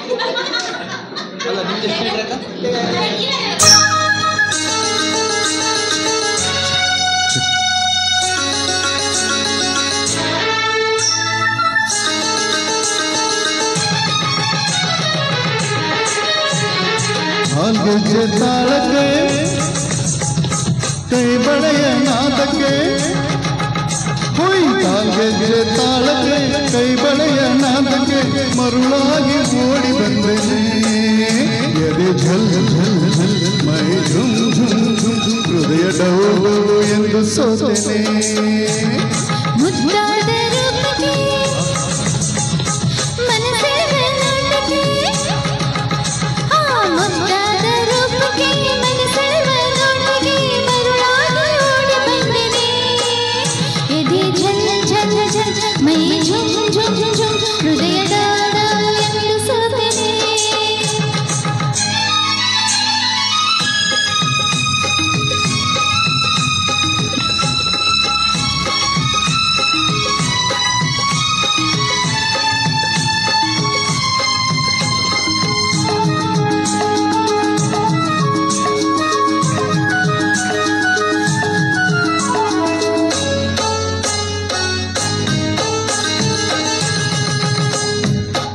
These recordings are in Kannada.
ಅಲ್ಲ ನಿಮ್ಗೆ ಎಷ್ಟು ಮೀಟ್ರ್ ಅಕ್ಕ? ಗೆಜ್ಜೆ ತಾಳಕ್ಕೆ ಕೈ ಬಳೆಯ ನಾದಕ್ಕೆ ಗೆಜ್ಜೆ ತಾಳಕ್ಕೆ ಕೈ ಬಳೆಯ ನಾದಕ್ಕೆ ಮರುಳಾಗಿ ಓಡಿ ಬಂದೇನೆ ಎದೆ ಝಲ್ ಝಲ್ ಝಲ್ ಮೈ ಝುಮ್ ಝುಮ್ ಝುಮ್ ಹೃದಯ ಡೌ ಡೌ ಎಂದು ಸೋತೆನೆ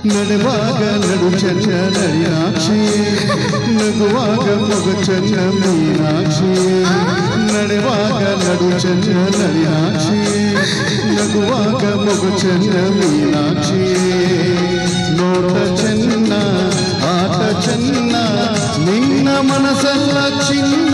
ನಡೆವಾಗ ನಡು ಚೆನ್ನ ನಳಿನಾಕ್ಷಿ ನಗುವಾಗ ಮಗು ಚೆನ್ನ ಮೀನಾಕ್ಷಿ ನಡೆವಾಗ ನಡು ಚೆನ್ನ ನಳಿನಾಕ್ಷಿ ನಗುವಾಗ ಮಗು ಚೆನ್ನ ಮೀನಾಕ್ಷಿ ನೋಟ ಚೆನ್ನ ಆಟ ಚೆನ್ನ ನಿನ್ನ ಮನಸ್ಸಲ್ಲ ಚಿನ್ನ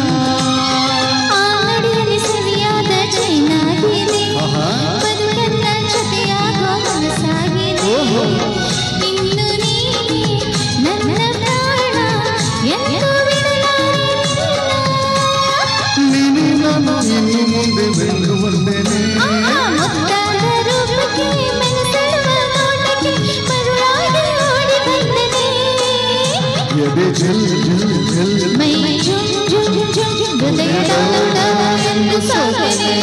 ಇನ್ನು ಮುಂದೆ ಬೆಳೆದು ಬಂದೇನೆ ಎದೆ ಝಲ್ ಝಲ್ ಝಲ್ ಮೈ ಝುಮ್ ಝುಮ್ ಝುಮ್ ಹೃದಯ ಎಂದು ಸೋತೆನೆ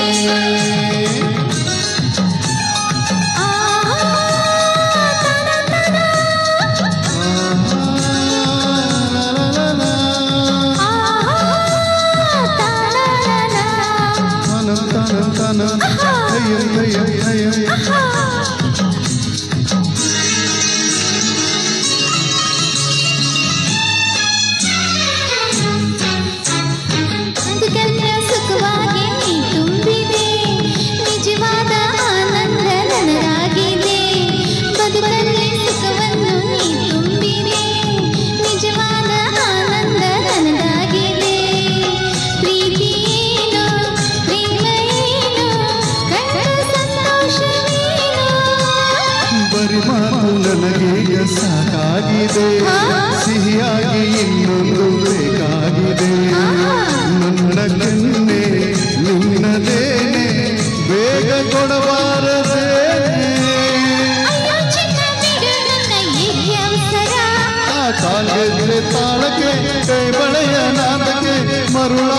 ನನಗೆ ಸಾಕಾಗಿದೆ ಸಿಹಿಯಾಗಿ ಇನ್ನೊಂದು ಬೇಕಾಗಿದೆ ನನ್ನ ಕಣ್ಣೆ ನಿನ್ನದೇನೆ ಬೇಗ ಕೊಡಬಾರದೆ ಕಾಲ್ಗೆಜ್ಜೆ ತಾಳಕ್ಕೆ ಕೈ ಬಳೆಯ ನಾದಕ್ಕೆ ಮರುಳ